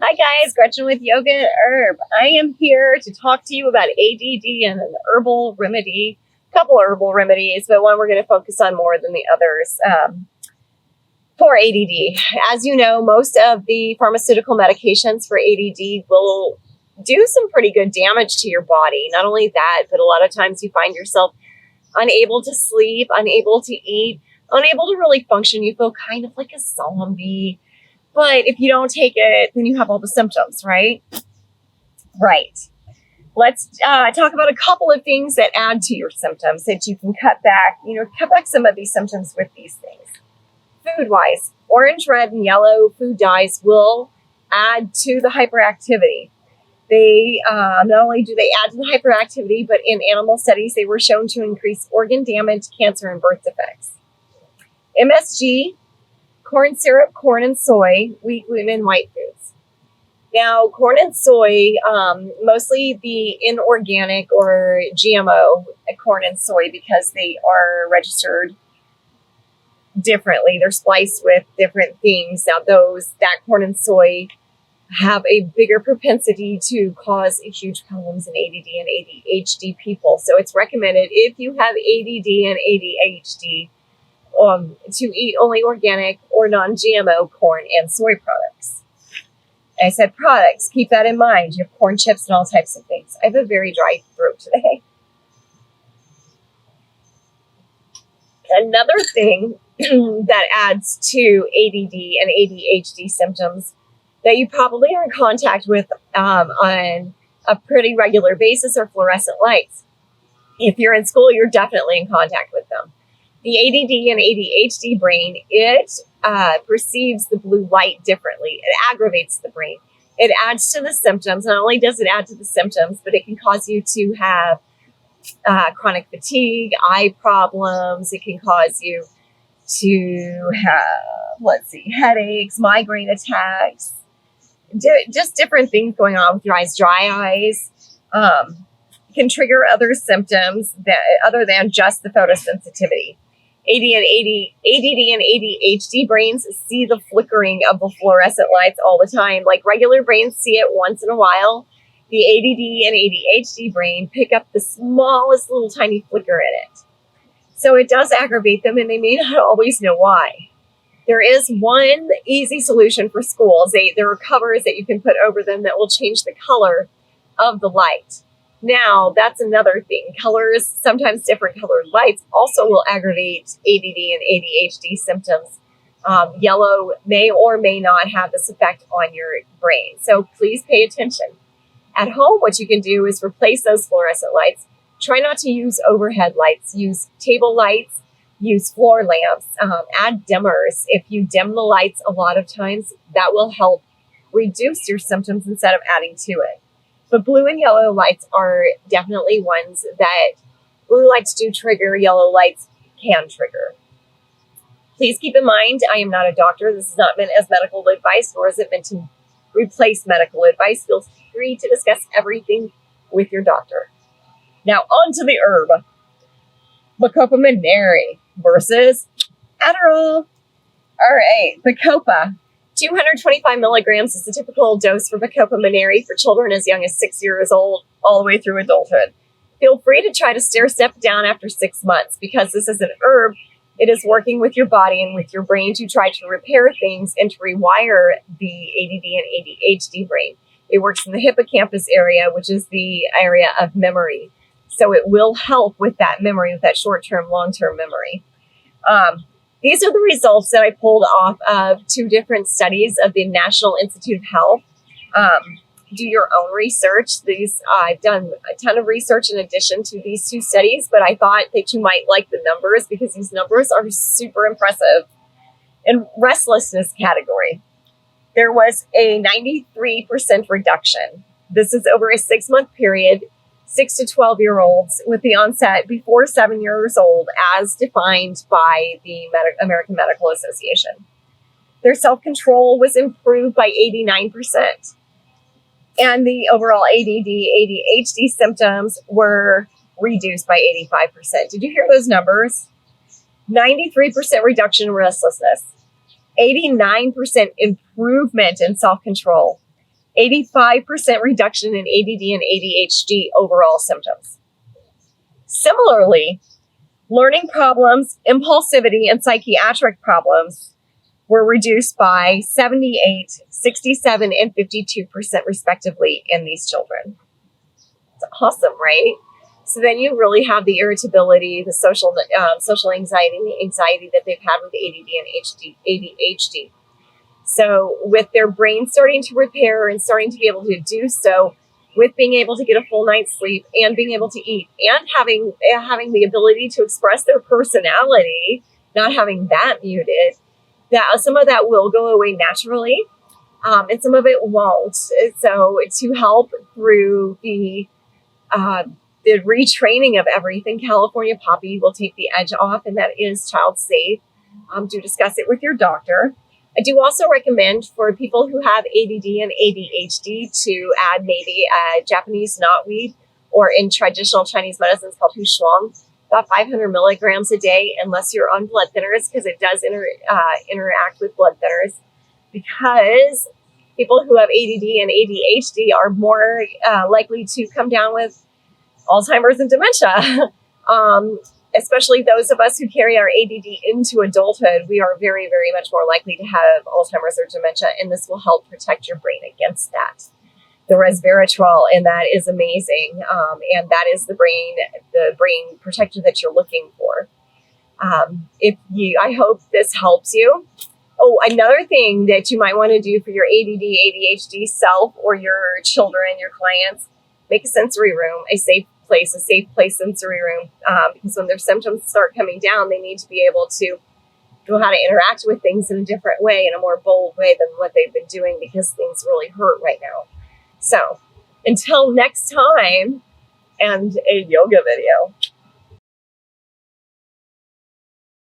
Hi guys, Gretchen with Yoga and Herb. I am here to talk to you about ADD and an herbal remedy, a couple herbal remedies, but one we're going to focus on more than the others for ADD. As you know, most of the pharmaceutical medications for ADD will do some pretty good damage to your body. Not only that, but a lot of times you find yourself unable to sleep, unable to eat, unable to really function. You feel kind of like a zombie. But if you don't take it, then you have all the symptoms, right? Right. Let's talk about a couple of things that add to your symptoms that you can cut back some of these symptoms with these things. Food-wise, orange, red, and yellow food dyes will add to the hyperactivity. They not only do they add to the hyperactivity, but in animal studies, they were shown to increase organ damage, cancer, and birth defects. MSG, corn syrup, corn and soy, wheat, gluten, white foods. Now, corn and soy, mostly the inorganic or GMO corn and soy, because they are registered differently. They're spliced with different things. Now, that corn and soy have a bigger propensity to cause huge problems in ADD and ADHD people. So it's recommended if you have ADD and ADHD to eat only organic or non-GMO corn and soy products. I said products, keep that in mind. You have corn chips and all types of things. I have a very dry throat today. Another thing that adds to ADD and ADHD symptoms that you probably are in contact with on a pretty regular basis are fluorescent lights. If you're in school, you're definitely in contact with them. The ADD and ADHD brain, it perceives the blue light differently. It aggravates the brain. It adds to the symptoms. Not only does it add to the symptoms, but it can cause you to have chronic fatigue, eye problems. It can cause you to have, headaches, migraine attacks, just different things going on with your eyes, dry eyes. Can trigger other symptoms other than just the photosensitivity. ADD and ADHD brains see the flickering of the fluorescent lights all the time. Like regular brains see it once in a while. The ADD and ADHD brain pick up the smallest little tiny flicker in it. So it does aggravate them, and they may not always know why. There is one easy solution for schools. There are covers that you can put over them that will change the color of the light. Now, that's another thing. Colors, sometimes different colored lights, also will aggravate ADD and ADHD symptoms. Yellow may or may not have this effect on your brain. So please pay attention. At home, what you can do is replace those fluorescent lights. Try not to use overhead lights. Use table lights. Use floor lamps. Add dimmers. If you dim the lights a lot of times, that will help reduce your symptoms instead of adding to it. But blue and yellow lights are definitely ones that blue lights do trigger, yellow lights can trigger. Please keep in mind, I am not a doctor. This is not meant as medical advice, nor is it meant to replace medical advice. Feel free to discuss everything with your doctor. Now, on to the herb. Bacopa Monnieri versus Adderall. All right, Bacopa. 225 milligrams is the typical dose for Bacopa Monnieri for children as young as 6 years old, all the way through adulthood. Feel free to try to stair-step down after 6 months. Because this is an herb, it is working with your body and with your brain to try to repair things and to rewire the ADD and ADHD brain. It works in the hippocampus area, which is the area of memory. So it will help with that memory, with that short-term, long-term memory. These are the results that I pulled off of 2 different studies of the National Institute of Health. Do your own research. I've done a ton of research in addition to these 2 studies, but I thought that you might like the numbers because these numbers are super impressive. In restlessness category, there was a 93% reduction. This is over a 6-month period. 6 to 12-year-olds with the onset before 7 years old, as defined by the American Medical Association. Their self-control was improved by 89%. And the overall ADD, ADHD symptoms were reduced by 85%. Did you hear those numbers? 93% reduction in restlessness. 89% improvement in self-control. 85% reduction in ADD and ADHD overall symptoms. Similarly, learning problems, impulsivity, and psychiatric problems were reduced by 78, 67, and 52% respectively in these children. It's awesome, right? So then you really have the irritability, the social anxiety, and the anxiety that they've had with ADD and ADHD. So with their brain starting to repair and starting to be able to do so, with being able to get a full night's sleep and being able to eat and having the ability to express their personality, not having that muted, that some of that will go away naturally, and some of it won't. So to help through the retraining of everything, California Poppy will take the edge off, and that is child safe. Do discuss it with your doctor. I do also recommend for people who have ADD and ADHD to add maybe a Japanese knotweed, or in traditional Chinese medicine, it's called Hushuang, about 500 milligrams a day, unless you're on blood thinners, because it does interact with blood thinners. Because people who have ADD and ADHD are more likely to come down with Alzheimer's and dementia. Especially those of us who carry our ADD into adulthood, we are very, very much more likely to have Alzheimer's or dementia, and this will help protect your brain against that. The resveratrol, and that is amazing, and that is the brain protector that you're looking for. I hope this helps you. Oh, another thing that you might want to do for your ADD, ADHD self or your children, your clients, make a sensory room a safe place sensory room, because when their symptoms start coming down, they need to be able to know how to interact with things in a different way, in a more bold way than what they've been doing, because things really hurt right now. So until next time, and a yoga video.